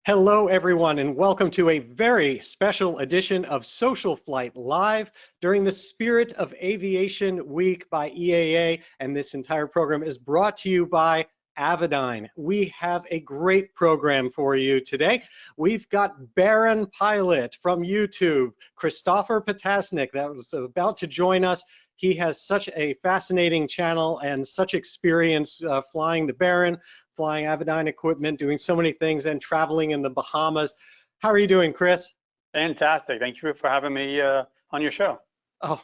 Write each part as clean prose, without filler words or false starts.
Hello, everyone, and welcome to a very special edition of SocialFlight Live during the Spirit of Aviation Week by EAA, and this entire program is brought to you by Avidyne. We have a great program for you today. We've got Baron pilot from YouTube, Kristoffer Patasnik, that was about to join us. He has such a fascinating channel and such experience flying the Baron, flying Avidyne equipment, doing so many things, and traveling in the Bahamas. How are you doing, Chris? Fantastic. Thank you for having me on your show. Oh,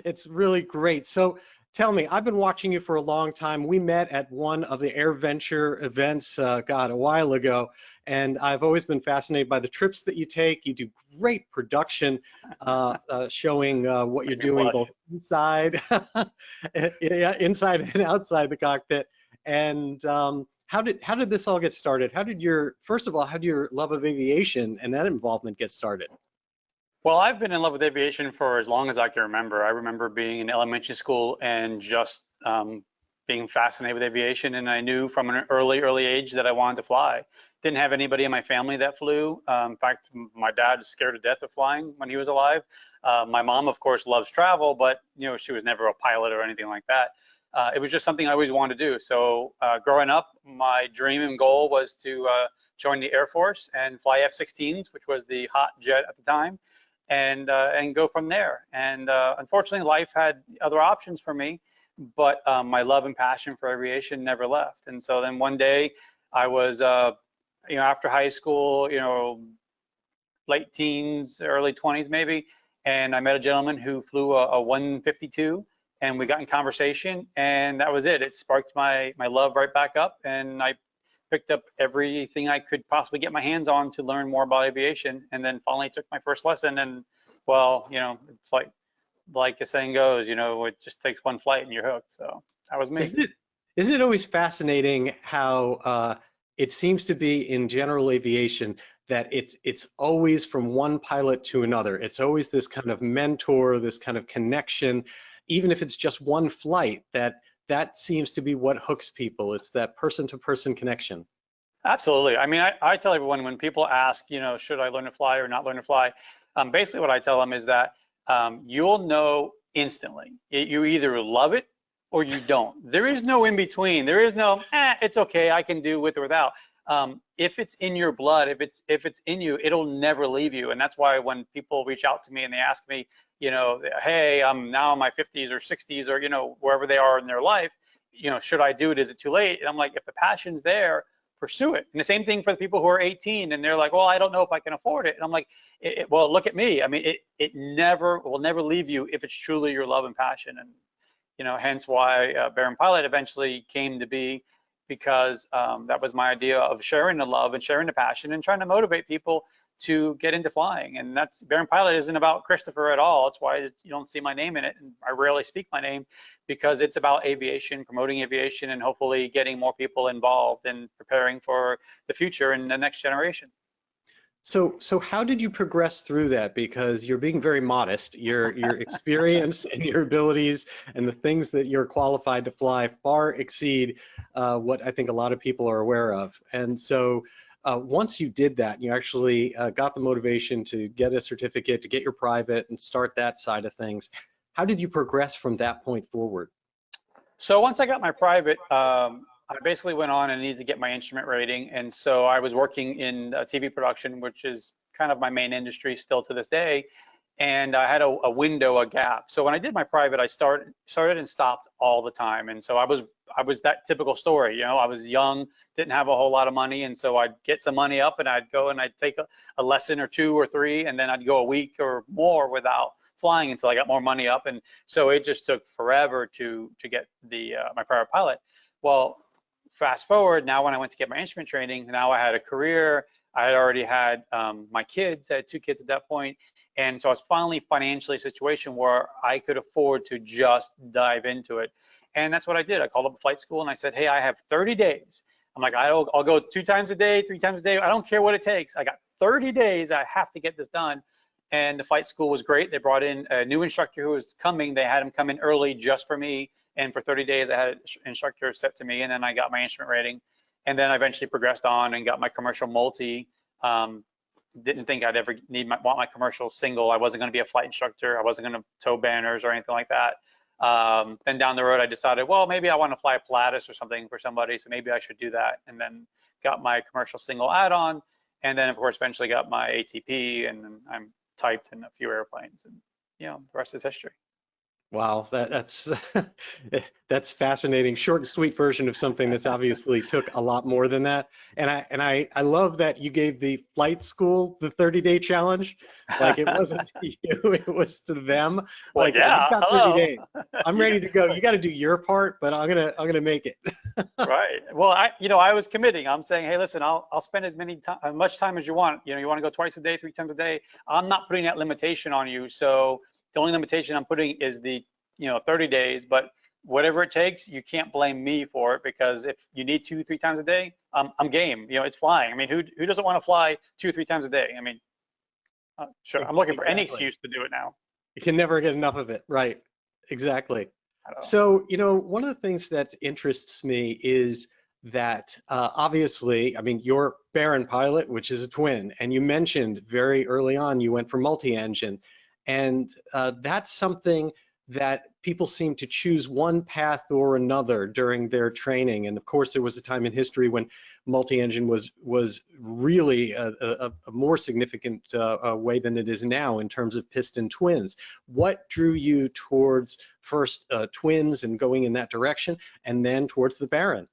it's really great. So tell me, I've been watching you for a long time. We met at one of the AirVenture events, a while ago, and I've always been fascinated by the trips that you take. You do great production, showing what you're doing both inside, inside and outside the cockpit. And how did this all get started? First of all, how did your love of aviation and that involvement get started? Well, I've been in love with aviation for as long as I can remember. I remember being in elementary school and just being fascinated with aviation, and I knew from an early age that I wanted to fly. Didn't have anybody in my family that flew. In fact, my dad was scared to death of flying when he was alive. My mom, of course, loves travel, but she was never a pilot or anything like that. It was just something I always wanted to do. So growing up, my dream and goal was to join the Air Force and fly F-16s, which was the hot jet at the time, and go from there. And unfortunately, life had other options for me, but my love and passion for aviation never left. And so then one day, I was, after high school, late teens, early 20s maybe, and I met a gentleman who flew a 152. And we got in conversation, and that was it. It sparked my love right back up, and I picked up everything I could possibly get my hands on to learn more about aviation, and then finally took my first lesson. And well, it's like the saying goes, it just takes one flight and you're hooked. So that was me. Isn't it always fascinating how it seems to be in general aviation that it's always from one pilot to another. It's always this kind of mentor, this kind of connection. Even if it's just one flight, that seems to be what hooks people. It's that person-to-person connection. Absolutely. I mean, I tell everyone when people ask, should I learn to fly or not learn to fly, basically what I tell them is that you'll know instantly. You either love it or you don't. There is no in between. There is no, it's okay, I can do with or without. If it's in your blood, if it's in you, it'll never leave you. And that's why when people reach out to me and they ask me, hey, I'm now in my 50s or 60s or wherever they are in their life, should I do it? Is it too late? And I'm like, if the passion's there, pursue it. And the same thing for the people who are 18 and they're like, well, I don't know if I can afford it. And I'm like, well, look at me. I mean, it will never leave you if it's truly your love and passion. And hence why Baron Pilot eventually came to be, because that was my idea of sharing the love and sharing the passion and trying to motivate people to get into flying. And that's, Baron Pilot isn't about Kristoffer at all. That's why you don't see my name in it, and I rarely speak my name, because it's about aviation, promoting aviation, and hopefully getting more people involved and preparing for the future and the next generation. So how did you progress through that? Because you're being very modest. Your experience and your abilities and the things that you're qualified to fly far exceed what I think a lot of people are aware of. And so once you did that, you actually got the motivation to get a certificate, to get your private and start that side of things. How did you progress from that point forward? So once I got my private, I basically went on and needed to get my instrument rating. And so I was working in TV production, which is kind of my main industry still to this day. And I had a window, a gap. So when I did my private, I started and stopped all the time. And so I was that typical story. I was young, didn't have a whole lot of money. And so I'd get some money up and I'd go and I'd take a lesson or two or three, and then I'd go a week or more without flying until I got more money up. And so it just took forever to get my private pilot. Well, fast forward, now when I went to get my instrument training, now I had a career. I had already had my kids. I had 2 kids at that point. And so I was finally financially in a situation where I could afford to just dive into it. And that's what I did. I called up a flight school and I said, hey, I have 30 days. I'm like, I'll go 2 times a day, 3 times a day. I don't care what it takes. I got 30 days. I have to get this done. And the flight school was great. They brought in a new instructor who was coming. They had him come in early just for me. And for 30 days, I had an instructor set to me, and then I got my instrument rating. And then I eventually progressed on and got my commercial multi Didn't think I'd ever want my commercial single. I wasn't going to be a flight instructor. I wasn't going to tow banners or anything like that. Then down the road, I decided, well, maybe I want to fly a Pilatus or something for somebody, so maybe I should do that. And then got my commercial single add-on, and then of course eventually got my ATP, and then I'm typed in a few airplanes, and the rest is history. Wow, that's that's fascinating. Short and sweet version of something that's obviously took a lot more than that. And I love that you gave the flight school the 30-day challenge. Like it wasn't to you, it was to them. Well, Like yeah, you've got 30 days. I'm ready to go. Right. You got to do your part, but I'm gonna make it. Right. Well, I was committing. I'm saying, hey, listen, I'll spend as much time as you want. You want to go twice a day, 3 times a day. I'm not putting that limitation on you. So the only limitation I'm putting is the 30 days, but whatever it takes, you can't blame me for it, because if you need 2, 3 times a day, I'm game. It's flying. I mean, who doesn't want to fly 2 or 3 times a day? I mean, sure. I'm looking for any excuse to do it now. You can never get enough of it. Right. Exactly. So, one of the things that interests me is that obviously, I mean, you're Baron pilot, which is a twin, and you mentioned very early on you went for multi-engine, and that's something that people seem to choose one path or another during their training. And of course, there was a time in history when multi-engine was really a more significant way than it is now in terms of piston twins. What drew you towards first twins and going in that direction, and then towards the Baron?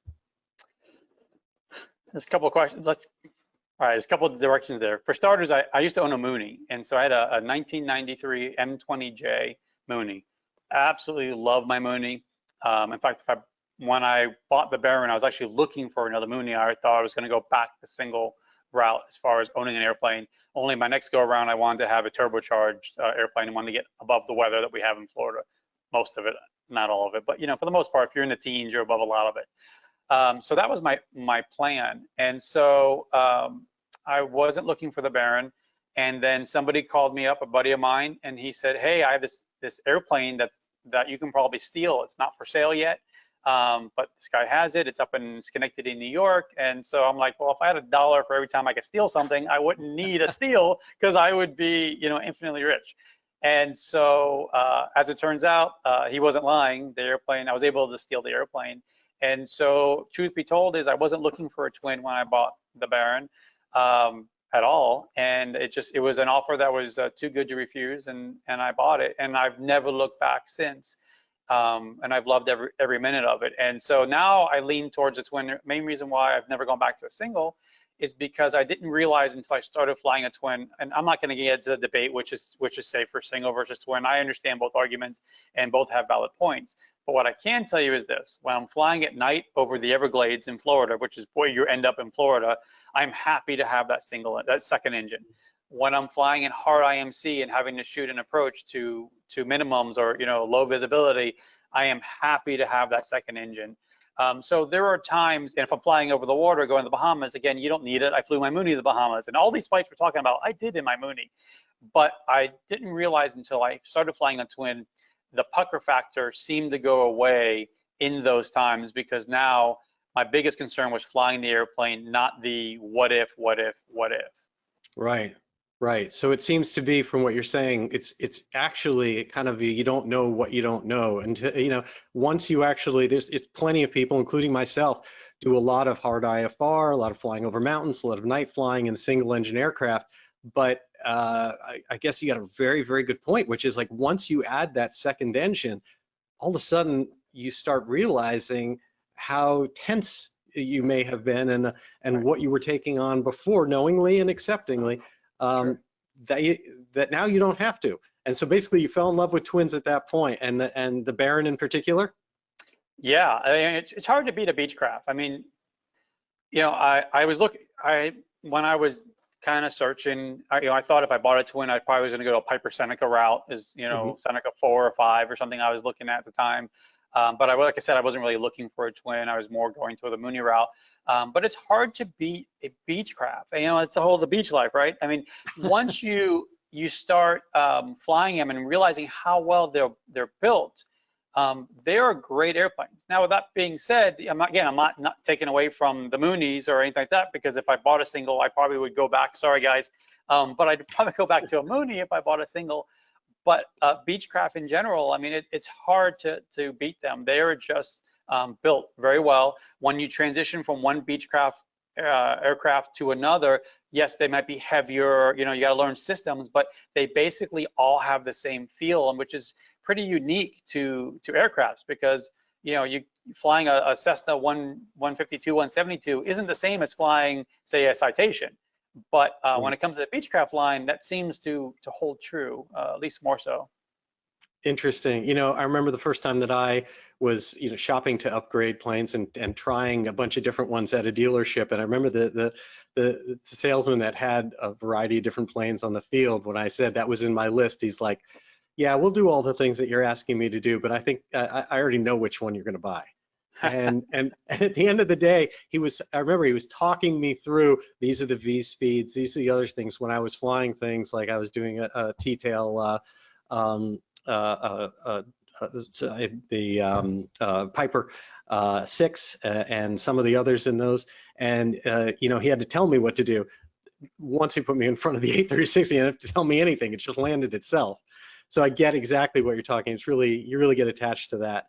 There's a couple of questions. All right, there's a couple of directions there. For starters, I used to own a Mooney, and so I had a 1993 M20J Mooney. Absolutely love my Mooney. In fact, when I bought the Baron, I was actually looking for another Mooney. I thought I was going to go back the single route as far as owning an airplane. Only my next go around, I wanted to have a turbocharged airplane and wanted to get above the weather that we have in Florida. Most of it, not all of it, but for the most part, if you're in the teens, you're above a lot of it. So that was my plan. And so I wasn't looking for the Baron. And then somebody called me up, a buddy of mine, and he said, hey, I have this airplane that you can probably steal. It's not for sale yet, but this guy has it. It's up in Schenectady, New York. And so I'm like, well, if I had $1 for every time I could steal something, I wouldn't need a steal, because I would be, infinitely rich. And so as it turns out, he wasn't lying. The airplane, I was able to steal the airplane. And so truth be told is I wasn't looking for a twin when I bought the Baron. At all, and it was an offer that was too good to refuse, and I bought it, and I've never looked back since, and I've loved every minute of it. And so now I lean towards a twin. The main reason why I've never gone back to a single is because I didn't realize until I started flying a twin, and I'm not going to get into the debate which is safer, single versus twin. I understand both arguments and both have valid points. But what I can tell you is this: when I'm flying at night over the Everglades in Florida, which is where you end up in Florida, I'm happy to have that second engine. When I'm flying in hard IMC and having to shoot an approach to minimums or low visibility, I am happy to have that second engine. So there are times, and if I'm flying over the water, going to the Bahamas, again, you don't need it. I flew my Mooney to the Bahamas, and all these flights we're talking about, I did in my Mooney. But I didn't realize until I started flying a twin, the pucker factor seemed to go away in those times, because now my biggest concern was flying the airplane, not the what if. Right. So it seems to be, from what you're saying, it's actually kind of you don't know what you don't know. And once you actually, it's plenty of people, including myself, do a lot of hard IFR, a lot of flying over mountains, a lot of night flying in single engine aircraft. But I guess you got a very, very good point, which is like once you add that second engine, all of a sudden you start realizing how tense you may have been, and Right. what you were taking on before, knowingly and acceptingly. Sure. That now you don't have to. And so basically you fell in love with twins at that point, and the Baron in particular? Yeah, I mean, it's hard to beat a Beechcraft. I mean, when I was kind of searching, I thought if I bought a twin, I probably was going to go to a Piper Seneca route, Seneca 4 or 5 or something I was looking at the time. But like I said, I wasn't really looking for a twin. I was more going to the Mooney route. But it's hard to beat a Beechcraft. It's the whole the beach life, right? I mean, once you start flying them and realizing how well they're built, they are great airplanes. Now, with that being said, I'm not taking away from the Moonies or anything like that, because if I bought a single, I probably would go back. Sorry, guys, but I'd probably go back to a Mooney if I bought a single. But Beechcraft in general, I mean, it's hard to beat them. They are just built very well. When you transition from one Beechcraft aircraft to another, yes, they might be heavier, you got to learn systems, but they basically all have the same feel, and which is pretty unique to aircrafts, because you flying a Cessna 152, 172 isn't the same as flying, say, a Citation. But when it comes to the Beechcraft line, that seems to hold true, at least more so. Interesting. I remember the first time that I was, shopping to upgrade planes and trying a bunch of different ones at a dealership. And I remember the salesman that had a variety of different planes on the field. When I said that was in my list, he's like, "Yeah, we'll do all the things that you're asking me to do, but I think I already know which one you're going to buy." And at the end of the day, I remember he was talking me through, these are the V speeds, these are the other things. When I was flying things like I was doing a T-tail, the Piper 6 and some of the others in those, and he had to tell me what to do. Once he put me in front of the 836, he didn't have to tell me anything. It just landed itself. So I get exactly what you're talking. It's really, you really get attached to that.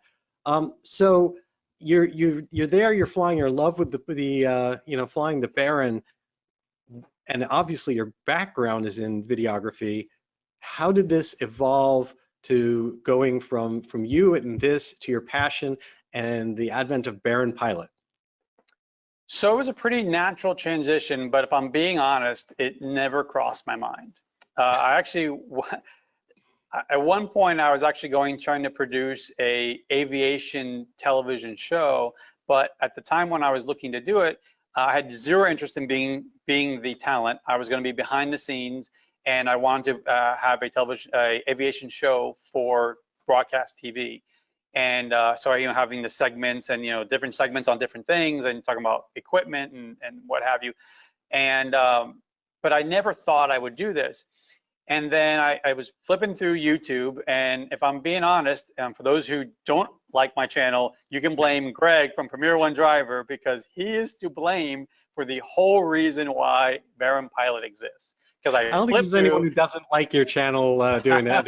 So you're there, you're flying, you're in love with the flying the Baron, and obviously your background is in videography. How did this evolve to going from you and this to your passion and the advent of Baron Pilot? So it was a pretty natural transition, but if I'm being honest, it never crossed my mind. I actually, at one point, I was actually trying to produce a aviation television show, but at the time when I was looking to do it, I had zero interest in being the talent. I was going to be behind the scenes, and I wanted to have a aviation show for broadcast TV. And so having the segments and different segments on different things and talking about equipment and what have you. And but I never thought I would do this. And then I was flipping through YouTube, and if I'm being honest, for those who don't like my channel, you can blame Greg from Premier One Driver, because he is to blame for the whole reason why Baron Pilot exists. Because I don't think there's anyone who doesn't like your channel doing that.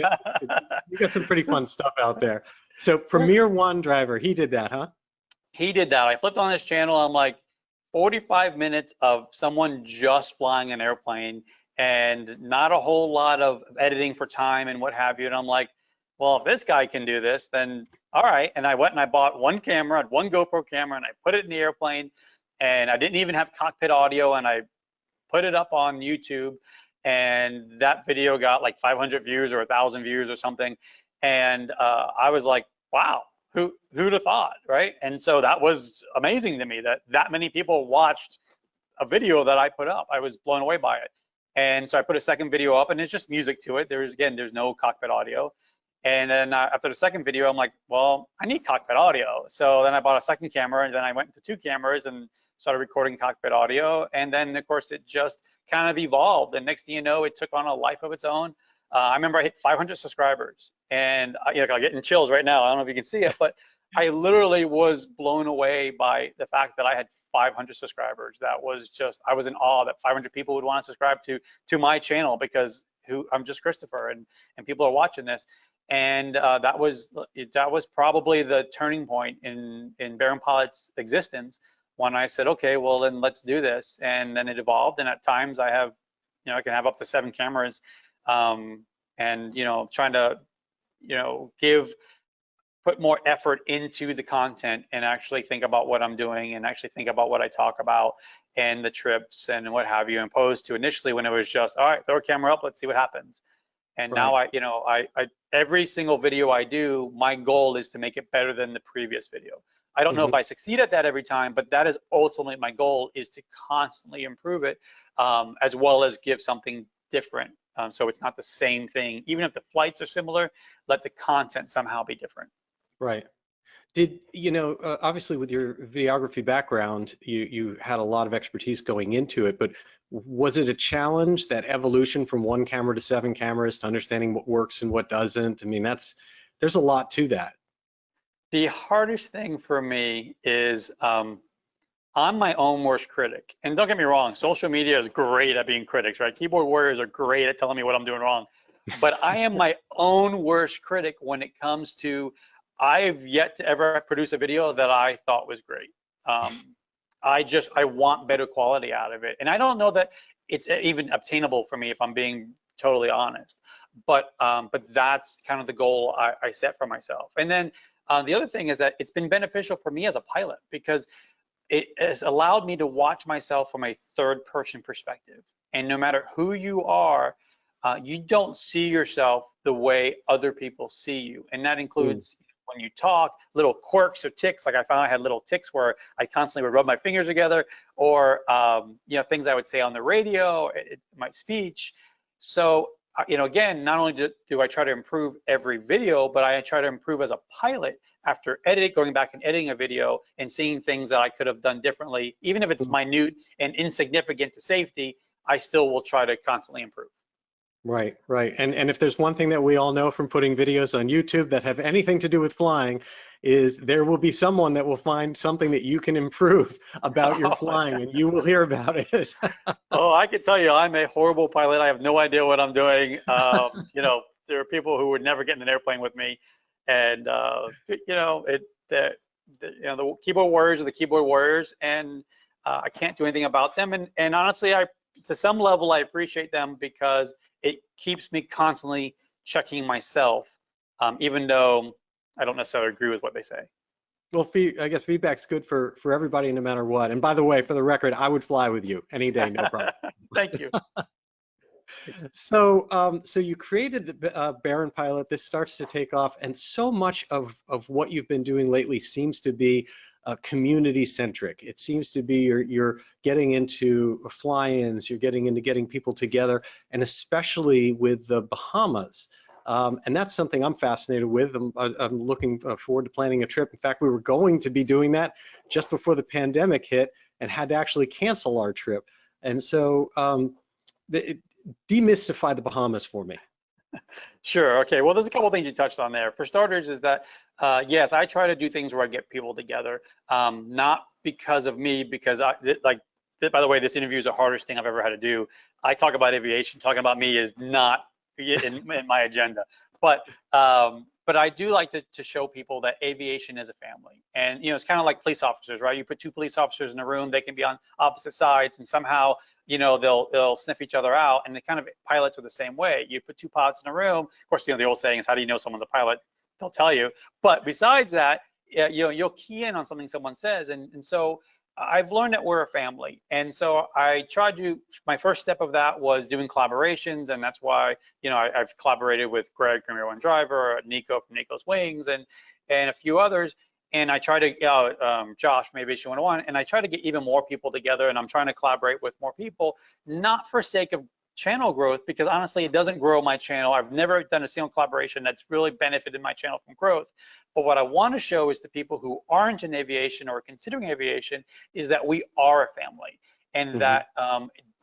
You got some pretty fun stuff out there. So Premier One Driver, he did that, huh? He did that. I flipped on his channel. I'm like, 45 minutes of someone just flying an airplane and not a whole lot of editing for time and what have you. And I'm like, well, if this guy can do this, then all right. And I went and I bought one camera, one GoPro camera, and I put it in the airplane, and I didn't even have cockpit audio, and I put it up on YouTube, and that video got like 500 views or 1,000 views or something. And I was like, wow, who'd have thought, right? And so that was amazing to me that many people watched a video that I put up. I was blown away by it. And so I put a second video up, and it's just music to it. There's no cockpit audio. And then after the second video, I'm like, well, I need cockpit audio. So then I bought a second camera, and then I went into 2 cameras and started recording cockpit audio. And then of course it just kind of evolved. And next thing you know, it took on a life of its own. I remember I hit 500 subscribers, and I'm getting chills right now. I don't know if you can see it, but I literally was blown away by the fact that I had 500 subscribers. That was just, I was in awe that 500 people would want to subscribe to my channel, because I'm just Kristoffer, and people are watching this. And that was probably the turning point in Baron Pilot's existence, when I said, okay, well then let's do this. And then it evolved, and at times I can have up to 7 cameras, and trying to put more effort into the content and actually think about what I'm doing and actually think about what I talk about and the trips and what have you, opposed to initially when it was just, all right, throw a camera up, let's see what happens. And right. Now I every single video I do, my goal is to make it better than the previous video. I don't know if I succeed at that every time, but that is ultimately my goal, is to constantly improve it, as well as give something different. So it's not the same thing. Even if the flights are similar, let the content somehow be different. Right. Did obviously with your videography background, you had a lot of expertise going into it, but was it a challenge, that evolution from 1 camera to 7 cameras, to understanding what works and what doesn't? I mean, there's a lot to that. The hardest thing for me is I'm my own worst critic. And don't get me wrong, social media is great at being critics, right? Keyboard warriors are great at telling me what I'm doing wrong. But I am my own worst critic when it comes to, I've yet to ever produce a video that I thought was great. I want better quality out of it. And I don't know that it's even obtainable for me if I'm being totally honest. But that's kind of the goal I set for myself. And then the other thing is that it's been beneficial for me as a pilot because it has allowed me to watch myself from a third person perspective. And no matter who you are, you don't see yourself the way other people see you. And that includes when you talk, little quirks or ticks. Like I found I had little ticks where I constantly would rub my fingers together, or things I would say on the radio, my speech. So again, not only do I try to improve every video, but I try to improve as a pilot after going back and editing a video and seeing things that I could have done differently. Even if it's minute and insignificant to safety, I still will try to constantly improve. Right, right. And if there's one thing that we all know from putting videos on YouTube that have anything to do with flying, is there will be someone that will find something that you can improve about your flying, and you will hear about it. Oh, I can tell you, I'm a horrible pilot. I have no idea what I'm doing. There are people who would never get in an airplane with me, and the keyboard warriors are the keyboard warriors, and I can't do anything about them. And honestly, to some level, I appreciate them because it keeps me constantly checking myself, even though I don't necessarily agree with what they say. Well, I guess feedback's good for everybody, no matter what. And by the way, for the record, I would fly with you any day, no problem. Thank you. So you created the Baron pilot. This starts to take off, and so much of what you've been doing lately seems to be community centric. It seems to be you're getting into fly-ins, you're getting into getting people together, and especially with the Bahamas. And that's something I'm fascinated with. I'm looking forward to planning a trip. In fact, we were going to be doing that just before the pandemic hit and had to actually cancel our trip. And so demystify the Bahamas for me. Sure. Okay. Well, there's a couple of things you touched on there. For starters, is that yes, I try to do things where I get people together, not because of me, because by the way, this interview is the hardest thing I've ever had to do. I talk about aviation. Talking about me is not in my agenda, but I do like to show people that aviation is a family. And it's kind of like police officers, right? You put two police officers in a room, they can be on opposite sides, and somehow they'll sniff each other out. And the kind of pilots are the same way. You put two pilots in a room. Of course, the old saying is, how do you know someone's a pilot? They'll tell you. But besides that, you'll key in on something someone says, and so I've learned that we're a family. And so I tried my first step of that was doing collaborations, and that's why, I've collaborated with Greg, Premier One Driver, Nico from Nico's Wings, and a few others. And I try to, Josh, from Aviation 101, and I try to get even more people together, and I'm trying to collaborate with more people, not for sake of channel growth, because honestly, it doesn't grow my channel. I've never done a single collaboration that's really benefited my channel from growth. But what I want to show is to people who aren't in aviation or considering aviation is that we are a family, and that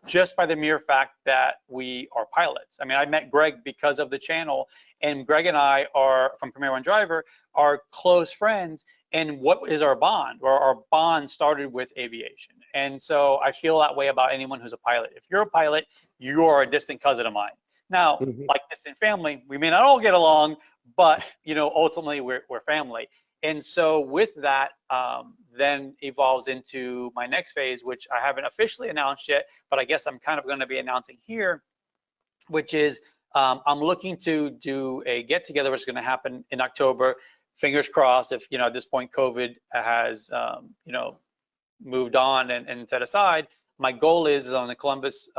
just by the mere fact that we are pilots. I mean, I met Greg because of the channel, and Greg and I are, from Premier One Driver, are close friends. And what is our bond? Or our bond started with aviation. And so I feel that way about anyone who's a pilot. If you're a pilot, you are a distant cousin of mine. Now, like distant family, we may not all get along, but ultimately we're family. And so with that, then evolves into my next phase, which I haven't officially announced yet, but I guess I'm kind of going to be announcing here, which is I'm looking to do a get together, which is going to happen in October. Fingers crossed, if at this point COVID has moved on and set aside. My goal is on the Columbus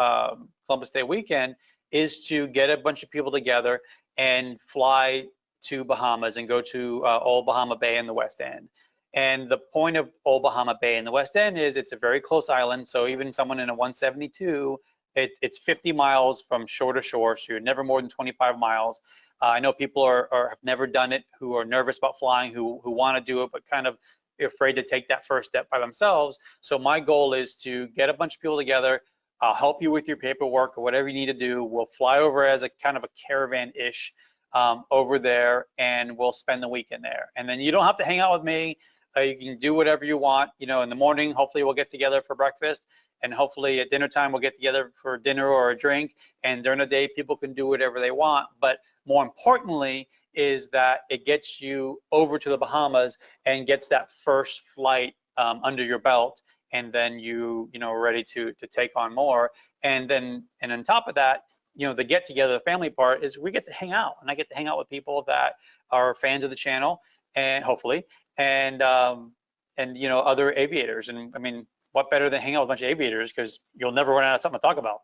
Day weekend is to get a bunch of people together and fly to Bahamas and go to Old Bahama Bay in the West End. And the point of Old Bahama Bay in the West End is it's a very close island. So even someone in a 172, it's 50 miles from shore to shore. So you're never more than 25 miles. I know people have never done it, who are nervous about flying, who want to do it, but kind of afraid to take that first step by themselves. So my goal is to get a bunch of people together. I'll help you with your paperwork or whatever you need to do. We'll fly over as a kind of a caravan-ish over there, and we'll spend the weekend there. And then you don't have to hang out with me. You can do whatever you want. You know, in the morning, hopefully we'll get together for breakfast, and hopefully at dinner time we'll get together for dinner or a drink. And during the day, people can do whatever they want. But more importantly is that it gets you over to the Bahamas and gets that first flight under your belt, and then you know, ready to take on more. And on top of that, you know, the get together, the family part is we get to hang out, and I get to hang out with people that are fans of the channel, and hopefully, and you know, other aviators. And I mean, what better than hang out with a bunch of aviators, because you'll never run out of something to talk about.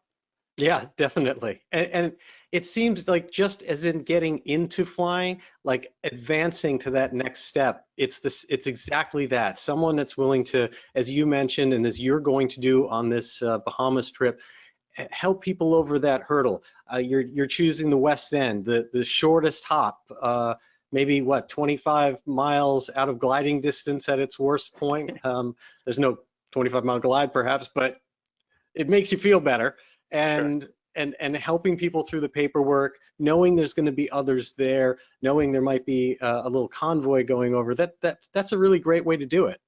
Yeah, definitely. And it seems like, just as in getting into flying, like advancing to that next step, it's exactly that. Someone that's willing to, as you mentioned, and as you're going to do on this Bahamas trip, help people over that hurdle. You're choosing the West End, the shortest hop, maybe what, 25 miles out of gliding distance at its worst point. There's no 25-mile glide perhaps, but it makes you feel better. And Sure. and helping people through the paperwork, knowing there's going to be others there, knowing there might be a little convoy going over. That's a really great way to do it.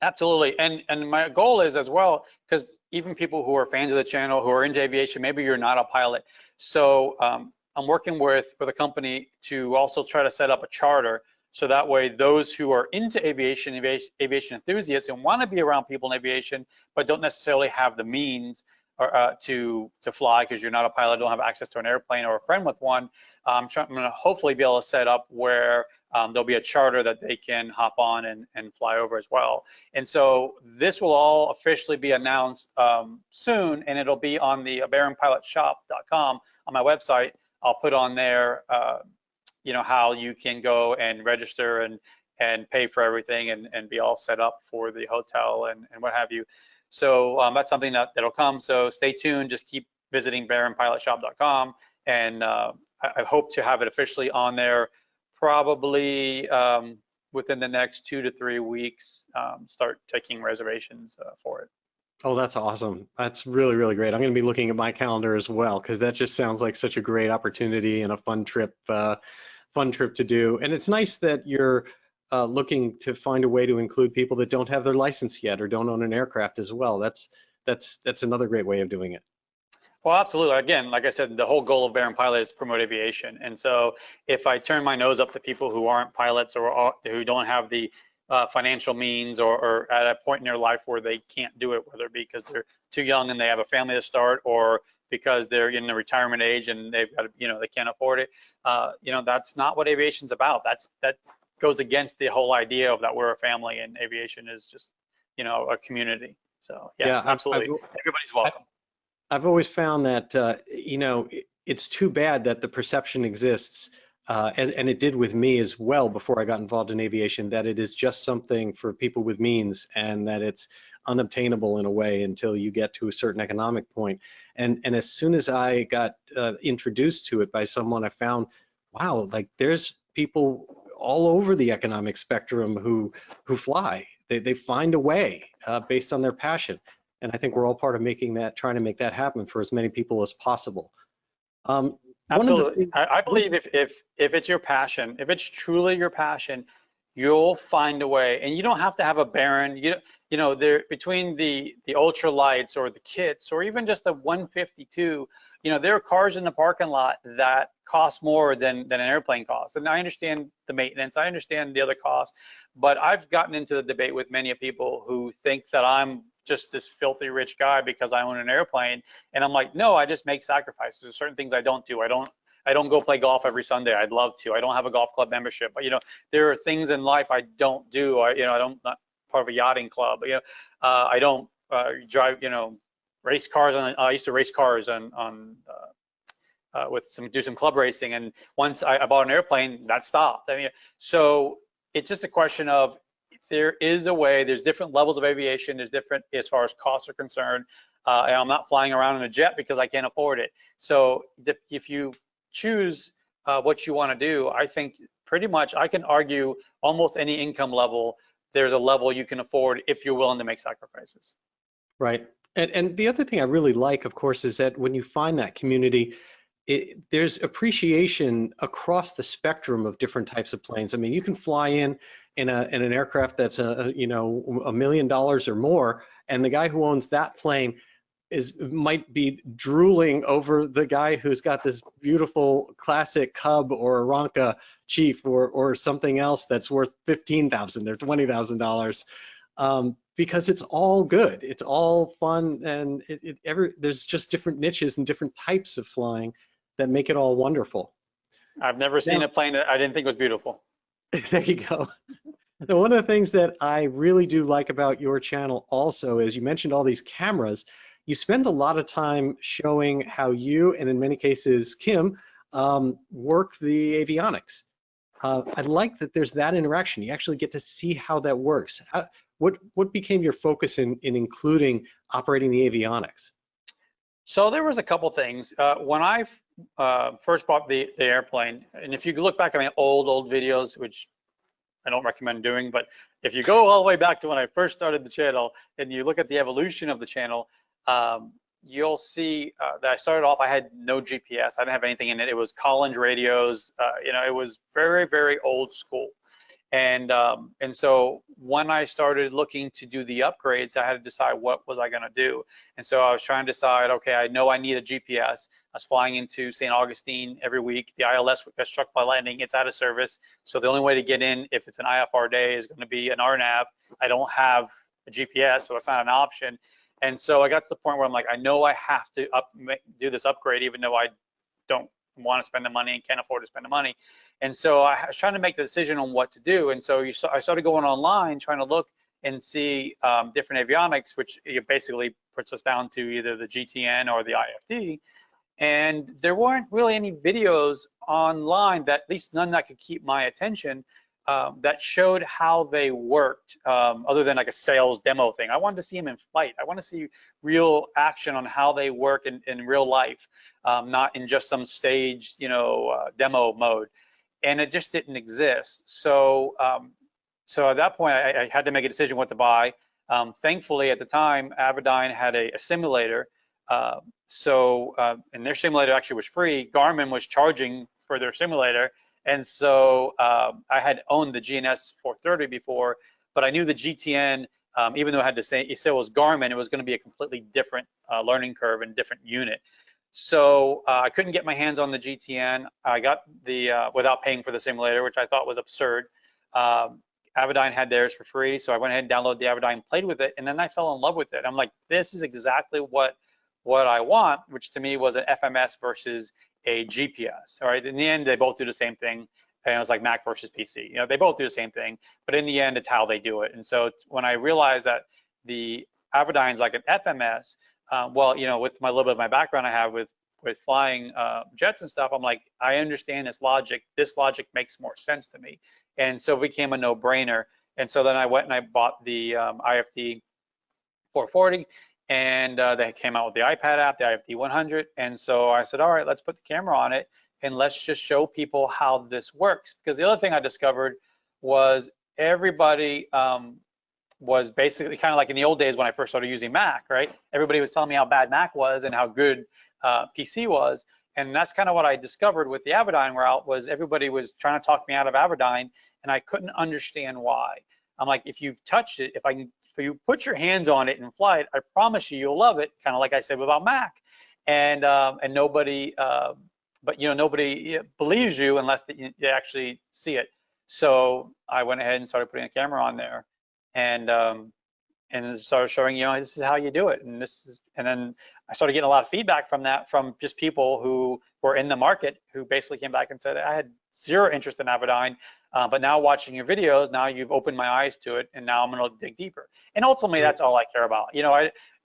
Absolutely. And my goal is as well, because even people who are fans of the channel, who are into aviation, maybe you're not a pilot. So I'm working with a company to also try to set up a charter, so that way those who are into aviation enthusiasts and want to be around people in aviation, but don't necessarily have the means or, to fly, because you're not a pilot, don't have access to an airplane or a friend with one, I'm going to hopefully be able to set up where there'll be a charter that they can hop on and fly over as well. And so this will all officially be announced soon, and it'll be on the baronpilotshop.com on my website. I'll put on there, you know, how you can go and register and pay for everything, and be all set up for the hotel and what have you. So that's something that'll come. So stay tuned. Just keep visiting baronpilotshop.com, and I hope to have it officially on there probably within the next 2 to 3 weeks. Start taking reservations for it. Oh, that's awesome. That's really, really great. I'm going to be looking at my calendar as well, because that just sounds like such a great opportunity and a fun trip to do. And it's nice that you're looking to find a way to include people that don't have their license yet or don't own an aircraft as well. That's another great way of doing it. Well, absolutely. Again, like I said, the whole goal of Baron Pilot is to promote aviation. And so if I turn my nose up to people who aren't pilots, or who don't have the financial means, or at a point in their life where they can't do it, whether it be because they're too young and they have a family to start, or because they're in the retirement age and they've got, you know, they can't afford it, you know, that's not what aviation's about. That goes against the whole idea of that we're a family, and aviation is just, you know, a community. So yeah, absolutely. Everybody's welcome. I've always found that, you know, it's too bad that the perception exists, and it did with me as well before I got involved in aviation, that it is just something for people with means, and that it's unobtainable in a way until you get to a certain economic point. And as soon as I got introduced to it by someone, I found, wow, like there's people all over the economic spectrum who fly. They find a way based on their passion. And I think we're all part of trying to make that happen for as many people as possible. Absolutely. I believe if it's your passion, if it's truly your passion, you'll find a way. And you don't have to have a Baron. You know, there, between the ultralights or the kits, or even just the 152, you know, there are cars in the parking lot that cost more than an airplane costs. And I understand the maintenance, I understand the other costs, but I've gotten into the debate with many people who think that I'm just this filthy rich guy because I own an airplane. And I'm like, no, I just make sacrifices. There's certain things I don't do. I don't go play golf every Sunday. I'd love to. I don't have a golf club membership. But, you know, there are things in life I don't do. I'm not part of a yachting club. But, you know, I don't drive, you know, race cars. I used to race cars do some club racing. And once I bought an airplane, that stopped. I mean, so it's just a question of, there is a way. There's different levels of aviation. There's different as far as costs are concerned. And I'm not flying around in a jet because I can't afford it. So if you choose what you want to do, I think pretty much I can argue almost any income level, there's a level you can afford if you're willing to make sacrifices. Right. And the other thing I really like, of course, is that when you find that community, there's appreciation across the spectrum of different types of planes. I mean, you can fly in an aircraft that's $1 million or more, and the guy who owns that plane might be drooling over the guy who's got this beautiful classic Cub or a Ronca Chief or something else that's worth $15,000 or $20,000, because it's all good, it's all fun, and there's just different niches and different types of flying that make it all wonderful. I've never seen a plane that I didn't think was beautiful. There you go. Now, one of the things that I really do like about your channel also is you mentioned all these cameras. You spend a lot of time showing how you, and in many cases Kim, work the avionics. I like that there's that interaction. You actually get to see how that works. What became your focus in including operating the avionics? So there was a couple things. When I first bought the airplane, and if you look back at my old videos, which I don't recommend doing, but if you go all the way back to when I first started the channel and you look at the evolution of the channel, you'll see that I started off, I had no GPS. I didn't have anything in it. It was Collins radios. It was very, very old school. And so when I started looking to do the upgrades, I had to decide what was I going to do. And so I was trying to decide, okay, I know I need a GPS. I was flying into St. Augustine every week. The ILS got struck by lightning. It's out of service. So the only way to get in, if it's an IFR day, is going to be an RNAV. I don't have a GPS, so it's not an option. And so I got to the point where I'm like, I know I have to do this upgrade, even though I don't want to spend the money and can't afford to spend the money. And so I was trying to make the decision on what to do. And so I started going online, trying to look and see different avionics, which basically puts us down to either the GTN or the IFD. And there weren't really any videos online, that at least none that could keep my attention, that showed how they worked, other than like a sales demo thing. I wanted to see them in flight. I want to see real action on how they work in real life, not in just some staged, demo mode. And it just didn't exist. So, so at that point, I had to make a decision what to buy. Thankfully, at the time, Avidyne had a simulator. And their simulator actually was free. Garmin was charging for their simulator. And so I had owned the GNS 430 before, but I knew the GTN, even though it had the same, it was Garmin, it was going to be a completely different learning curve and different unit. So I couldn't get my hands on the GTN. I got the, without paying for the simulator, which I thought was absurd. Avidyne had theirs for free, so I went ahead and downloaded the Avidyne, played with it, and then I fell in love with it. I'm like, this is exactly what I want, which to me was an FMS versus a GPS. All right, in the end, they both do the same thing. And it was like Mac versus PC. They both do the same thing, but in the end, it's how they do it. And so when I realized that the Avidyne's like an FMS, with my little bit of my background I have with flying jets and stuff, I'm like, I understand this logic. This logic makes more sense to me. And so it became a no-brainer. And so then I went and I bought the IFD 440, and they came out with the iPad app, the IFD 100. And so I said, all right, let's put the camera on it and let's just show people how this works. Because the other thing I discovered was everybody was basically kind of like in the old days when I first started using Mac, right? Everybody was telling me how bad Mac was and how good PC was. And that's kind of what I discovered with the Avidyne route, was everybody was trying to talk me out of Avidyne, and I couldn't understand why. I'm like, if you've touched it, if you put your hands on it and fly it, I promise you'll love it. Kind of like I said about Mac, and nobody, nobody believes you unless you actually see it. So I went ahead and started putting a camera on there, and started showing, this is how you do it, and then I started getting a lot of feedback from that, from just people who were in the market, who basically came back and said, I had zero interest in Avidyne, but now watching your videos, now you've opened my eyes to it, and now I'm going to dig deeper. And ultimately, that's all I care about.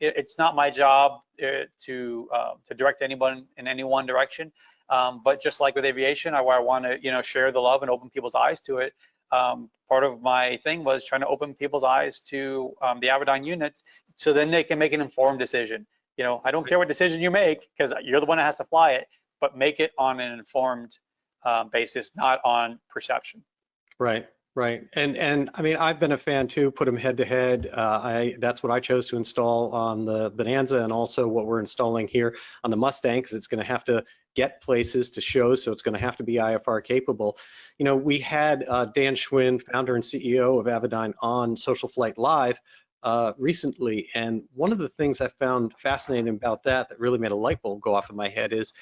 It's not my job to direct anyone in any one direction, but just like with aviation, I want to share the love and open people's eyes to it. Part of my thing was trying to open people's eyes to the Avidyne units, so then they can make an informed decision. I don't care what decision you make, because you're the one that has to fly it, but make it on an informed basis, not on perception. Right. Right, and I mean, I've been a fan too. Put them head to head. That's what I chose to install on the Bonanza, and also what we're installing here on the Mustang, because it's going to have to get places to shows, so it's going to have to be IFR capable. You know, we had Dan Schwinn, founder and CEO of Avidyne, on SocialFlight Live recently, and one of the things I found fascinating about that really made a light bulb go off in my head is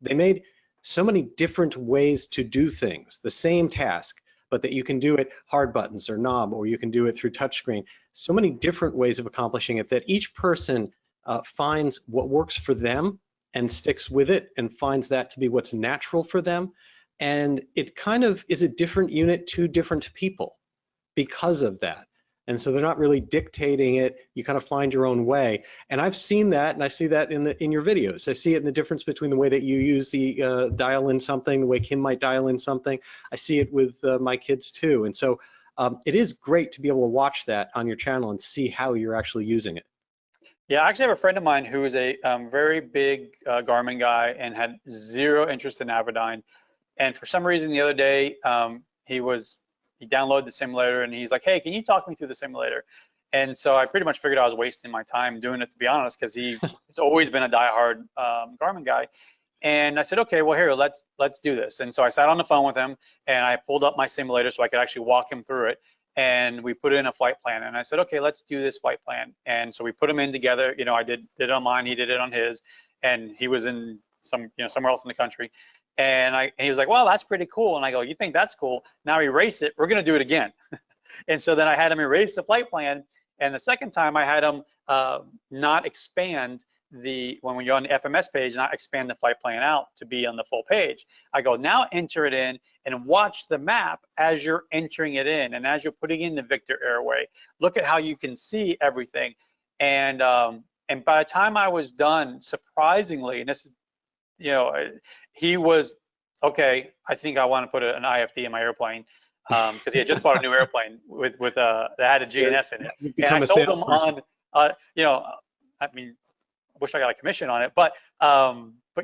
they made so many different ways to do things, the same task, but that you can do it hard buttons or knob, or you can do it through touchscreen. So many different ways of accomplishing it that each person finds what works for them and sticks with it and finds that to be what's natural for them. And it kind of is a different unit to different people because of that. And so they're not really dictating it. You kind of find your own way. And I've seen that, and I see that in your videos. I see it in the difference between the way that you use the dial in something, the way Kim might dial in something. I see it with my kids too. And so it is great to be able to watch that on your channel and see how you're actually using it. Yeah, I actually have a friend of mine who is a very big Garmin guy and had zero interest in Avidyne. And for some reason the other day, he downloaded the simulator and he's like, hey, can you talk me through the simulator? And so I pretty much figured I was wasting my time doing it, to be honest, because he's always been a diehard Garmin guy. And I said, okay, well, here, let's do this. And so I sat on the phone with him and I pulled up my simulator so I could actually walk him through it. And we put in a flight plan. And I said, okay, let's do this flight plan. And so we put them in together. You know, I did it on mine, he did it on his, and he was in somewhere else in the country. And he was like, well, that's pretty cool. And I go, you think that's cool? Now erase it. We're going to do it again. And so then I had him erase the flight plan. And the second time I had him not expand when you're on the FMS page, not expand the flight plan out to be on the full page. I go, now enter it in and watch the map as you're entering it in and as you're putting in the Victor airway. Look at how you can see everything. And by the time I was done, surprisingly, and this is, you know, he was, okay, I think I want to put an IFD in my airplane, because he had just bought a new airplane that had a GNS in it. And I sold him on, you know, I mean, I wish I got a commission on it, but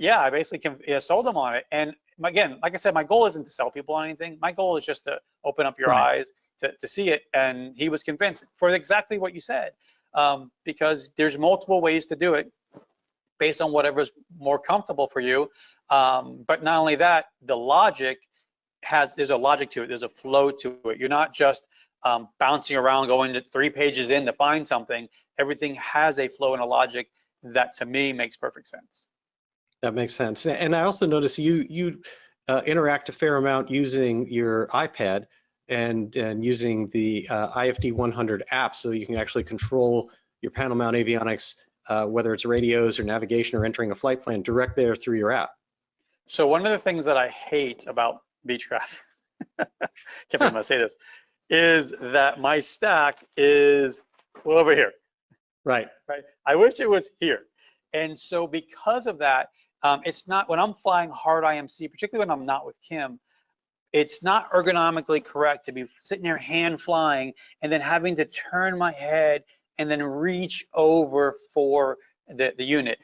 yeah, I basically sold them on it. And again, like I said, my goal isn't to sell people on anything. My goal is just to open up your eyes to see it. And he was convinced for exactly what you said, because there's multiple ways to do it based on whatever's more comfortable for you. But not only that, the logic there's a logic to it. There's a flow to it. You're not just bouncing around, going to 3 pages in to find something. Everything has a flow and a logic that to me makes perfect sense. That makes sense. And I also notice you interact a fair amount using your iPad and using the IFD 100 app, so you can actually control your panel mount avionics, whether it's radios or navigation or entering a flight plan, direct there through your app. So one of the things that I hate about Beechcraft, can't believe I'm gonna say this, is that my stack is over here. Right. I wish it was here. And so because of that, it's not, when I'm flying hard IMC, particularly when I'm not with Kim, it's not ergonomically correct to be sitting there hand flying and then having to turn my head and then reach over for the unit.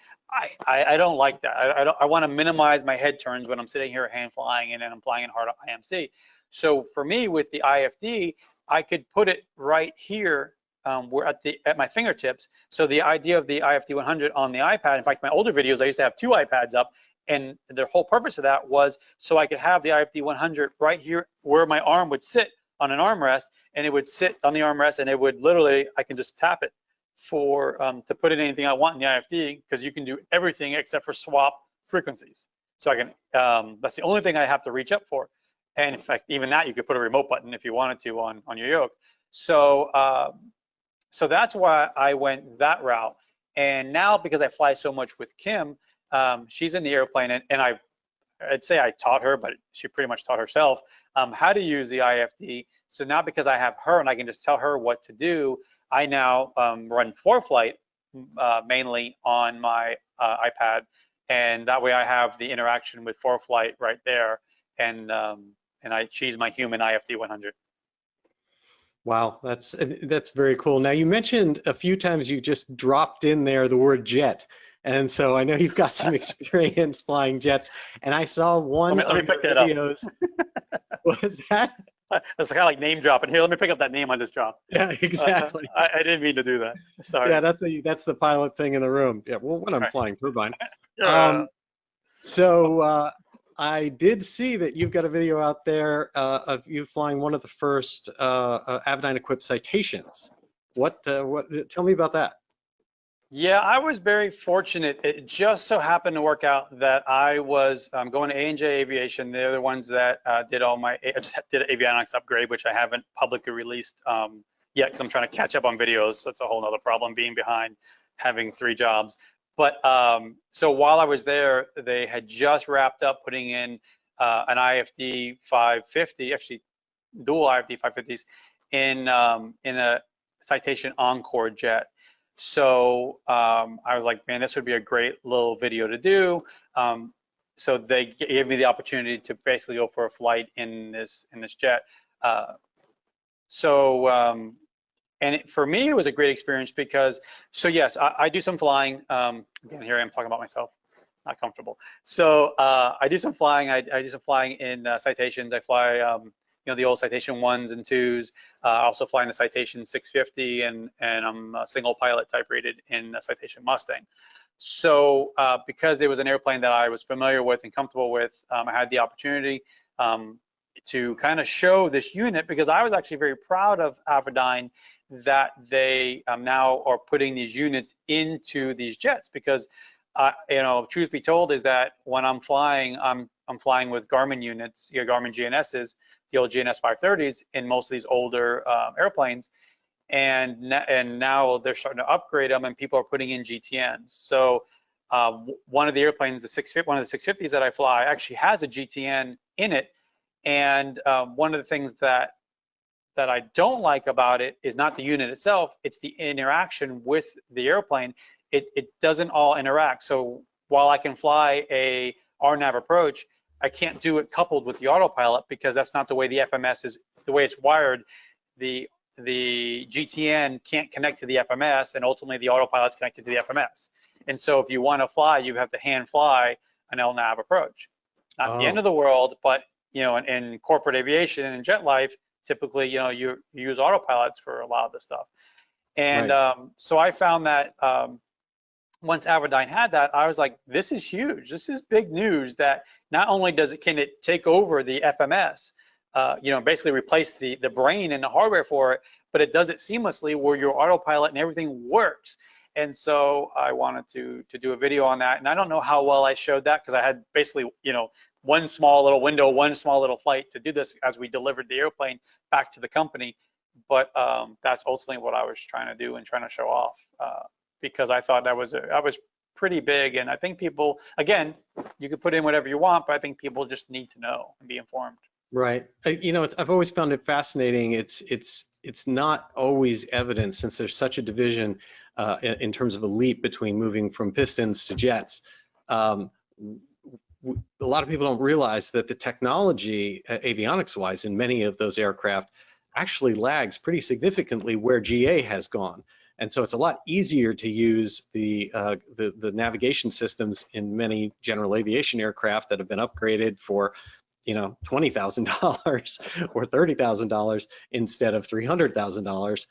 I don't like that. I want to minimize my head turns when I'm sitting here hand flying and then I'm flying in hard IMC. So for me with the IFD, I could put it right here. We're at my fingertips. So the idea of the IFD 100 on the iPad, in fact, my older videos, I used to have 2 iPads up, and the whole purpose of that was so I could have the IFD 100 right here where my arm would sit on an armrest, and it would sit on the armrest, and it would literally, I can just tap it to put in anything I want in the IFD, because you can do everything except for swap frequencies. So I can, that's the only thing I have to reach up for. And in fact, even that, you could put a remote button if you wanted to on your yoke. So, so that's why I went that route. And now, because I fly so much with Kim, she's in the airplane, and I'd say I taught her, but she pretty much taught herself how to use the IFD. So now, because I have her and I can just tell her what to do, I now run Flight mainly on my iPad, and that way I have the interaction with Flight right there, and she's my human IFD 100. Wow, that's very cool. Now, you mentioned a few times you just dropped in there the word jet, and so I know you've got some experience flying jets. And I saw one Let me of pick your that videos. Was that? It's kind of like name dropping. Here, let me pick up that name I just dropped. Yeah, exactly. I didn't mean to do that. Sorry. Yeah, that's the pilot thing in the room. Yeah, well, when I'm Right. flying turbine. Yeah. So I did see that you've got a video out there of you flying one of the first Avidyne equipped citations. What? Tell me about that. Yeah, I was very fortunate. It just so happened to work out that I was going to A&J Aviation. They're the ones that did all my, I just did an Avionics upgrade, which I haven't publicly released yet because I'm trying to catch up on videos. That's a whole nother problem, being behind, having 3 jobs. But so while I was there, they had just wrapped up putting in an IFD 550, actually dual IFD 550s in a Citation Encore jet. So I was like, man, this would be a great little video to do. So they gave me the opportunity to basically go for a flight in this jet. For me, it was a great experience because, so yes, I do some flying. Again, here I am talking about myself, not comfortable. So I do some flying. I do some flying in citations. I fly, the old Citation 1s and 2s. I also fly in the Citation 650, and I'm a single pilot type rated in the Citation Mustang. So because it was an airplane that I was familiar with and comfortable with, I had the opportunity to kind of show this unit, because I was actually very proud of Avidyne that they now are putting these units into these jets, because truth be told is that when I'm flying, I'm flying with Garmin units, Garmin GNSs, the old GNS 530s in most of these older airplanes, and now they're starting to upgrade them, and people are putting in GTNs. So one of the airplanes, one of the 650s that I fly, actually has a GTN in it, and one of the things that I don't like about it is not the unit itself, it's the interaction with the airplane. It doesn't all interact. So while I can fly a RNAV approach, I can't do it coupled with the autopilot, because that's not the way the FMS is, the way it's wired. The GTN can't connect to the FMS, and ultimately the autopilot's connected to the FMS. And so if you want to fly, you have to hand fly an LNAV approach. Not the end of the world, but in corporate aviation and in jet life, typically, you use autopilots for a lot of this stuff. And so I found that once Avidyne had that, I was like, this is huge. This is big news, that not only can it take over the FMS, basically replace the brain and the hardware for it, but it does it seamlessly where your autopilot and everything works. And so I wanted to do a video on that. And I don't know how well I showed that, because I had basically, one small little window, one small little flight to do this as we delivered the airplane back to the company. But that's ultimately what I was trying to do and trying to show off, because I thought that was pretty big. And I think people, again, you could put in whatever you want, but I think people just need to know and be informed. Right. I've always found it fascinating. It's not always evident, since there's such a division in terms of a leap between moving from pistons to jets. A lot of people don't realize that the technology, avionics-wise, in many of those aircraft actually lags pretty significantly where GA has gone. And so it's a lot easier to use the navigation systems in many general aviation aircraft that have been upgraded for $20,000 or $30,000 instead of $300,000.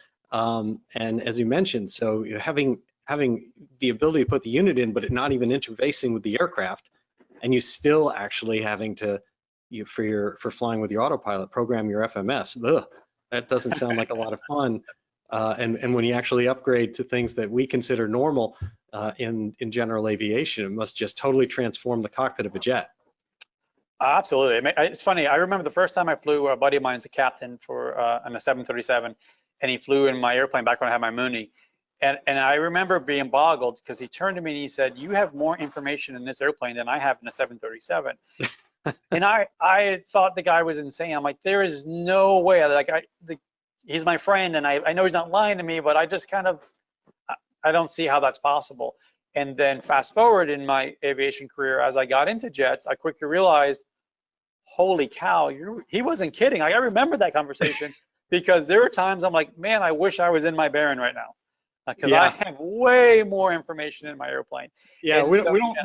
And as you mentioned, so having the ability to put the unit in, but it not even interfacing with the aircraft, and you still actually having to, for flying with your autopilot, program your FMS. Ugh, that doesn't sound like a lot of fun. And when you actually upgrade to things that we consider normal in general aviation, it must just totally transform the cockpit of a jet. Absolutely. It's funny. I remember the first time I flew, a buddy of mine's a captain on a 737, and he flew in my airplane back when I had my Mooney. And I remember being boggled, because he turned to me and he said, "You have more information in this airplane than I have in a 737." And I thought the guy was insane. I'm like, there is no way. Like, he's my friend, and I know he's not lying to me, but I just I don't see how that's possible. And then fast forward in my aviation career, as I got into jets, I quickly realized, holy cow, he wasn't kidding. I remember that conversation, because there are times I'm like, man, I wish I was in my Baron right now. because I Yeah. have way more information in my airplane. Yeah, And so, we don't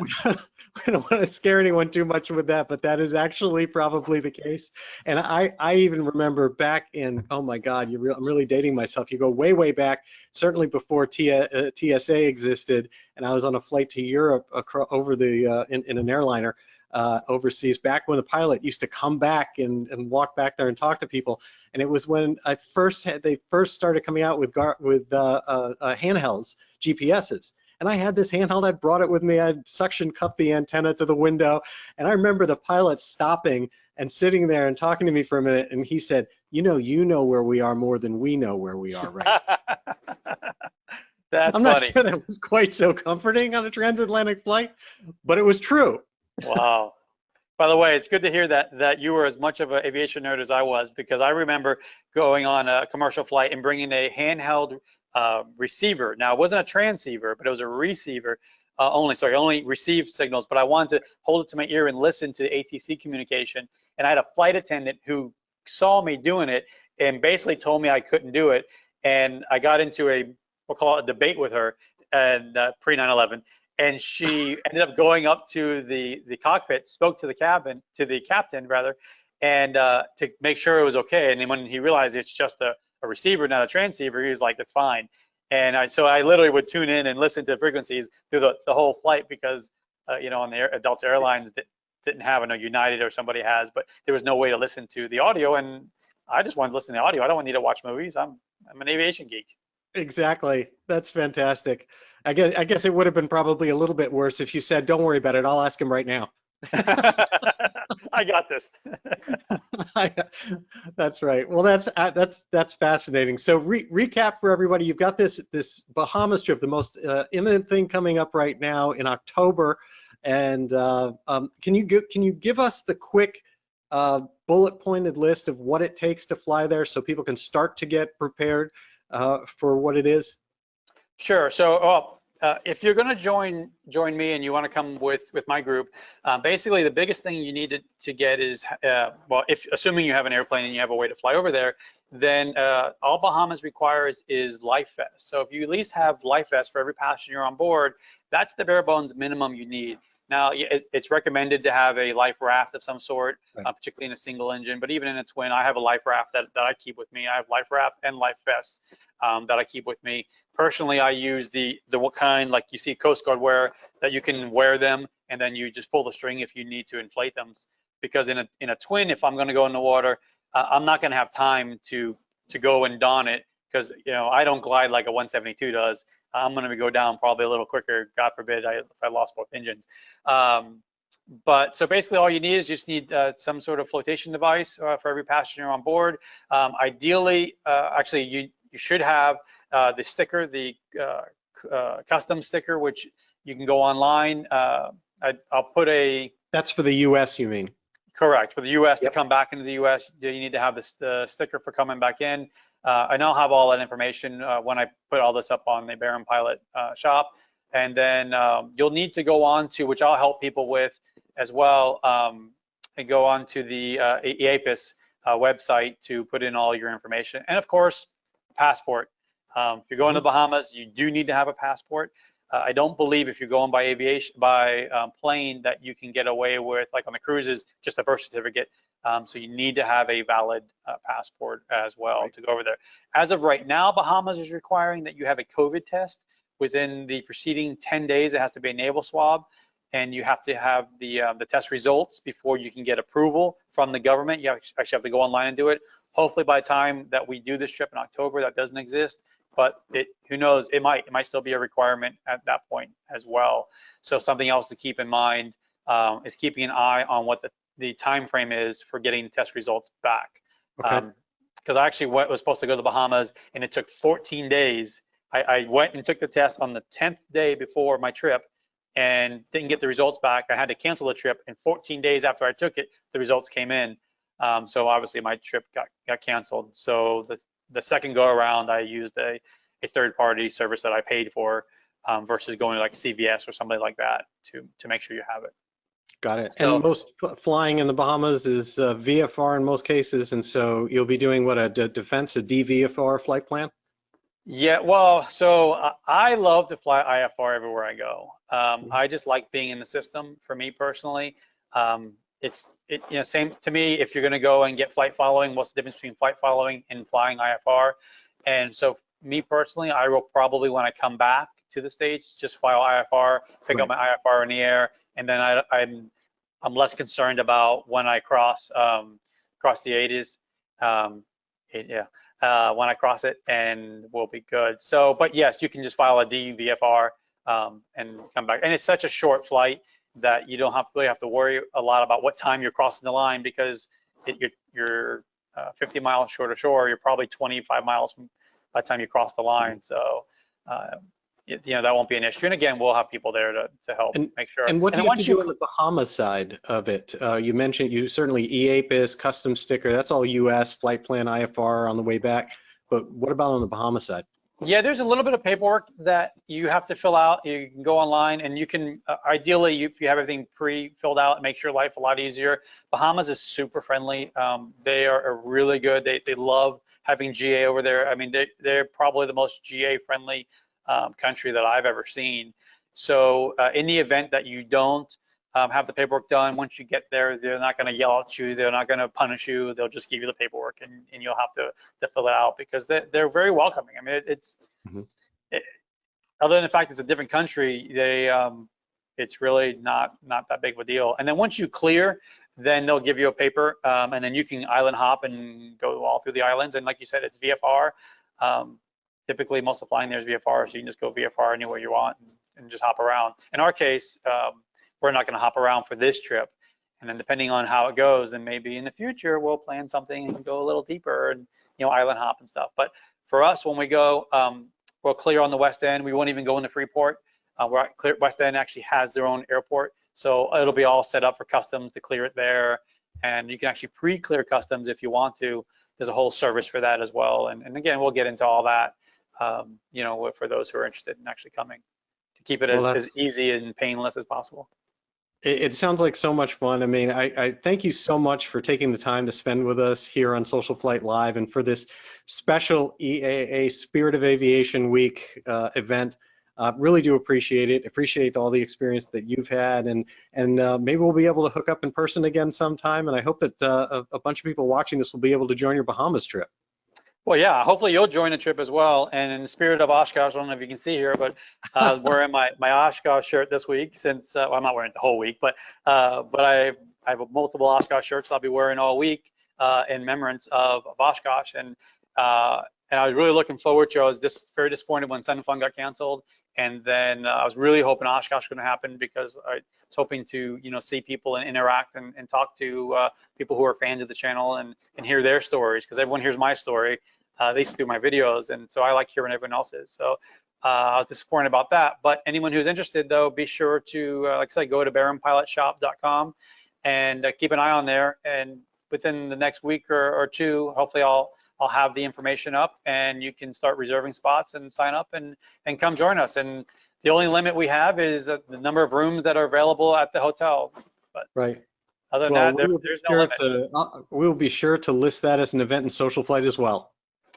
we don't want to scare anyone too much with that, but that is actually probably the case. And I even remember back in, oh my God, I'm really dating myself. You go way back, certainly before TSA existed, and I was on a flight to Europe over the in an airliner overseas. Back when the pilot used to come back and walk back there and talk to people, and it was when they first started coming out with handhelds, GPSs. And I had this handheld, I brought it with me, I'd suction cupped the antenna to the window, and I remember the pilot stopping and sitting there and talking to me for a minute, and he said, you know where we are more than we know where we are right now. that's I'm not funny. sure that was quite so comforting on a transatlantic flight, but it was true. Wow. By the way, it's good to hear that you were as much of an aviation nerd as I was, because I remember going on a commercial flight and bringing a handheld receiver. Now, it wasn't a transceiver, but it was a receiver only. So I only received signals, but I wanted to hold it to my ear and listen to the ATC communication. And I had a flight attendant who saw me doing it and basically told me I couldn't do it. And I got into we'll call it a debate with her, and pre 9/11. And she ended up going up to the cockpit, spoke to the captain rather, and to make sure it was okay. And then when he realized it's just a receiver, not a transceiver, he was like, "That's fine." And so I literally would tune in and listen to frequencies through the whole flight, because on the Delta Airlines didn't have, I know United or somebody has, but there was no way to listen to the audio, and I just wanted to listen to the audio. I don't need to watch movies. I'm an aviation geek. Exactly. That's fantastic. I guess it would have been probably a little bit worse if you said, don't worry about it, I'll ask him right now. I got this. That's right. Well, that's fascinating. So recap for everybody. You've got this Bahamas trip, the most imminent thing coming up right now in October. And can you give us the quick bullet pointed list of what it takes to fly there, so people can start to get prepared for what it is? Sure. So, if you're going to join me and you want to come with my group, basically the biggest thing you need to get is, well, assuming you have an airplane and you have a way to fly over there, then all Bahamas requires is life vest. So if you at least have life vest for every passenger on board, that's the bare bones minimum you need. Now, it's recommended to have a life raft of some sort, Right. Particularly in a single engine, but even in a twin, I have a life raft that I keep with me. I have life raft and life vests that I keep with me. Personally, I use the what kind, like you see Coast Guard wear, that you can wear them and then you just pull the string if you need to inflate them. Because in a twin, if I'm going to go in the water, I'm not going to have time to go and don it, because I don't glide like a 172 does. I'm going to go down probably a little quicker. God forbid if I lost both engines. But so basically all you need is some sort of flotation device for every passenger on board. Ideally, actually you should have the sticker, the custom sticker, which you can go online. I'll put That's for the US, you mean? Correct. For the US Yep. to come back into the US, you need to have the sticker for coming back in. And I'll have all that information when I put all this up on the Baron Pilot shop. And then you'll need to go on to, which I'll help people with as well, and go on to the EAPIS website to put in all your information. And of course, passport. If you're going to the Bahamas, you do need to have a passport. I don't believe if you're going by plane that you can get away with, like on the cruises, just a birth certificate. So you need to have a valid passport as well to go over there. As of right now, Bahamas is requiring that you have a COVID test within the preceding 10 days. It has to be a nasal swab, and you have to have the test results before you can get approval from the government. You actually have to go online and do it. Hopefully by the time that we do this trip in October, that doesn't exist. But who knows, it might still be a requirement at that point as well. So something else to keep in mind is keeping an eye on what the time frame is for getting test results back. Okay. Because I actually was supposed to go to the Bahamas, and it took 14 days. I went and took the test on the 10th day before my trip and didn't get the results back. I had to cancel the trip, and 14 days after I took it, the results came in. So obviously my trip got canceled. So the second go around, I used a third-party service that I paid for versus going to like CVS or somebody like that to make sure you have it. Got it. So, And most flying in the Bahamas is VFR in most cases, and so you'll be doing what, a defense, a DVFR flight plan? Yeah, well, so I love to fly IFR everywhere I go. I just like being in the system. For me personally, same to me. If you're going to go and get flight following, what's the difference between flight following and flying IFR? And so, me personally, I will probably when I come back to the States, just fly IFR, pick up Right. my IFR in the air, and then I'm less concerned about when I cross the 80s. Um, yeah, when I cross it, and we'll be good. So, but yes, you can just file a DVFR and come back. And it's such a short flight that you don't really have to worry a lot about what time you're crossing the line because you're 50 miles short of shore. You're probably 25 miles by the time you cross the line. So, uh, that won't be an issue. And again, we'll have people there to help And make sure. and what And do then you have to once you, do on the Bahamas side of it? You mentioned you certainly EAPIS, custom sticker, that's all US, flight plan, IFR on the way back. But what about on the Bahamas side? Yeah, there's a little bit of paperwork that you have to fill out. You can go online and you can, ideally, if you have everything pre-filled out, it makes your life a lot easier. Bahamas is super friendly. They are really good. They love having GA over there. I mean, they're probably the most GA friendly country that I've ever seen. So in the event that you don't have the paperwork done, once you get there, they're not going to yell at you. They're not going to punish you. They'll just give you the paperwork and you'll have to fill it out because they're very welcoming. I mean, Mhm. it, other than the fact it's a different country, it's really not that big of a deal. And then once you clear, then they'll give you a paper, and then you can island hop and go all through the islands. And like you said, it's VFR. Um, Typically, most of flying there is VFR, so you can just go VFR anywhere you want and just hop around. In our case, we're not going to hop around for this trip. And then depending on how it goes, then maybe in the future we'll plan something and go a little deeper and island hop and stuff. But for us, when we go, we'll clear on the West End. We won't even go into Freeport. West End actually has their own airport, so it'll be all set up for customs to clear it there. And you can actually pre-clear customs if you want to. There's a whole service for that as well. And again, we'll get into all that, for those who are interested in actually coming to keep it Well, as that's easy and painless as possible. it sounds like so much fun. I mean, I thank you so much for taking the time to spend with us here on Social Flight Live and for this special EAA Spirit of Aviation Week event. Really do appreciate it. Appreciate all the experience that you've had, and maybe we'll be able to hook up in person again sometime. And I hope that a bunch of people watching this will be able to join your Bahamas trip. Well, yeah, hopefully you'll join the trip as well. And in the spirit of Oshkosh, I don't know if you can see here, but wearing my Oshkosh shirt this week since, well, I'm not wearing it the whole week, but I have multiple Oshkosh shirts I'll be wearing all week in remembrance of Oshkosh. And I was really looking forward to, I was very disappointed when Sun and Fun got canceled. And then I was really hoping Oshkosh was going to happen because I was hoping to, see people and interact and talk to people who are fans of the channel and hear their stories because everyone hears my story. They see my videos, and so I like hearing everyone else's. So I was disappointed about that. But anyone who's interested, though, be sure to, like I said, go to baronpilotshop.com and keep an eye on there. And within the next week or two, hopefully I'll have the information up and you can start reserving spots and sign up and come join us. And the only limit we have is the number of rooms that are available at the hotel. But Right. other than Well, that, there's no limit. we'll be sure to list that as an event in Social Flight as well.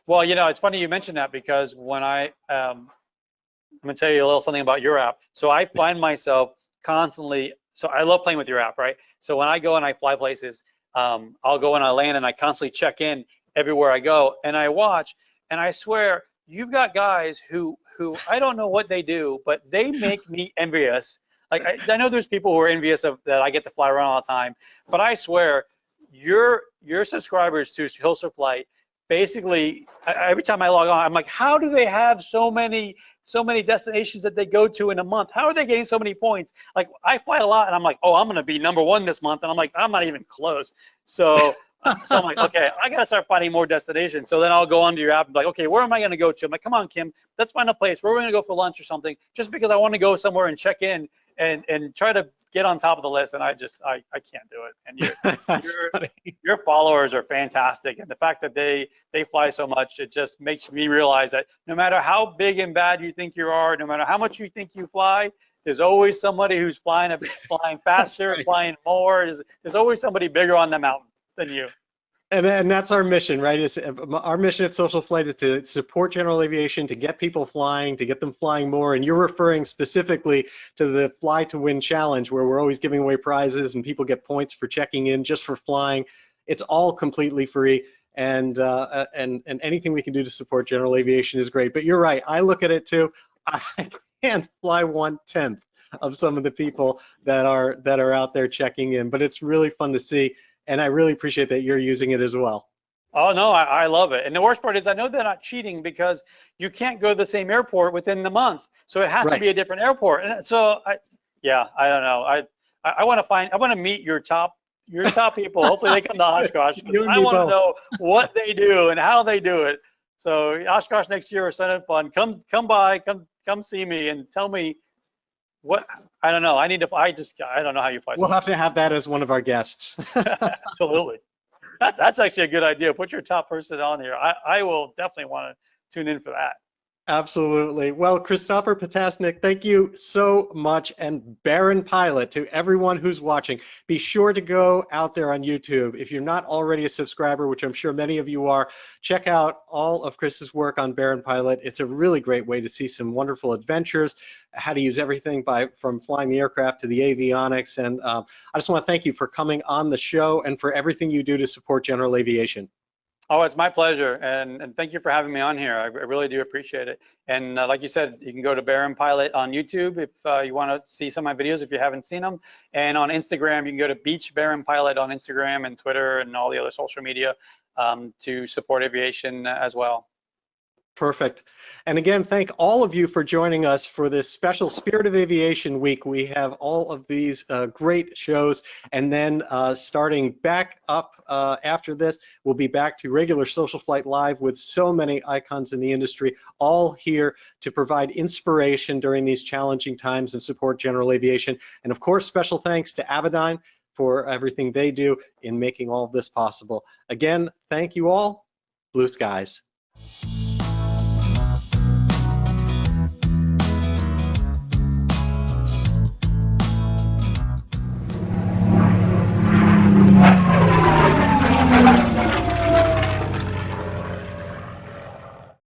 Well, it's funny you mentioned that because when I'm gonna tell you a little something about your app. So I find myself constantly, so I love playing with your app, right? So when I go and I fly places, I'll go and I land and I constantly check in everywhere I go and I watch, and I swear you've got guys who I don't know what they do, but they make me envious. Like I know there's people who are envious of that I get to fly around all the time, but I swear your subscribers to SocialFlight basically every time I log on, I'm like, how do they have so many destinations that they go to in a month? How are they getting so many points? Like I fly a lot and I'm like, oh, I'm going to be #1 this month. And I'm like, I'm not even close. So I'm like, okay, I got to start finding more destinations. So then I'll go onto your app and be like, okay, where am I going to go to? I'm like, come on, Kim, let's find a place. Where are we going to go for lunch or something? Just because I want to go somewhere and check in and try to get on top of the list. And I can't do it. And That's funny. your followers are fantastic. And the fact that they fly so much, it just makes me realize that no matter how big and bad you think you are, no matter how much you think you fly, there's always somebody who's flying faster, Right. flying more. There's always somebody bigger on the mountain than you. And that's our mission, right? Our mission at SocialFlight is to support general aviation, to get people flying, to get them flying more. And you're referring specifically to the Fly to Win challenge, where we're always giving away prizes and people get points for checking in just for flying. It's all completely free, and anything we can do to support general aviation is great. But you're right, I look at it too. I can't fly 1/10 of some of the people that are out there checking in, but it's really fun to see. And I really appreciate that you're using it as well. Oh no, I love it. And the worst part is I know they're not cheating because you can't go to the same airport within the month. So it has to be a different airport. And so I don't know. I want to meet your top people. Hopefully they come to Oshkosh. I want to know what they do and how they do it. So Oshkosh next year or Sun and Fun, come by, come see me and tell me what. I don't know. I don't know how you fly. We'll have to have that as one of our guests. Absolutely. That's actually a good idea. Put your top person on here. I will definitely want to tune in for that. Absolutely. Well, Kristoffer Patasnik, thank you so much. And Baron Pilot, to everyone who's watching, be sure to go out there on YouTube. If you're not already a subscriber, which I'm sure many of you are, check out all of Chris's work on Baron Pilot. It's a really great way to see some wonderful adventures, how to use everything from flying the aircraft to the avionics. And I just want to thank you for coming on the show and for everything you do to support general aviation. Oh, it's my pleasure, and thank you for having me on here. I really do appreciate it. And like you said, you can go to Baron Pilot on YouTube if you want to see some of my videos if you haven't seen them. And on Instagram, you can go to Beach Baron Pilot on Instagram and Twitter and all the other social media to support aviation as well. Perfect. And again, thank all of you for joining us for this special Spirit of Aviation week. We have all of these great shows, and then starting back up after this, we'll be back to regular SocialFlight Live with so many icons in the industry, all here to provide inspiration during these challenging times and support general aviation. And of course, special thanks to Avidyne for everything they do in making all of this possible. Again, thank you all. Blue skies.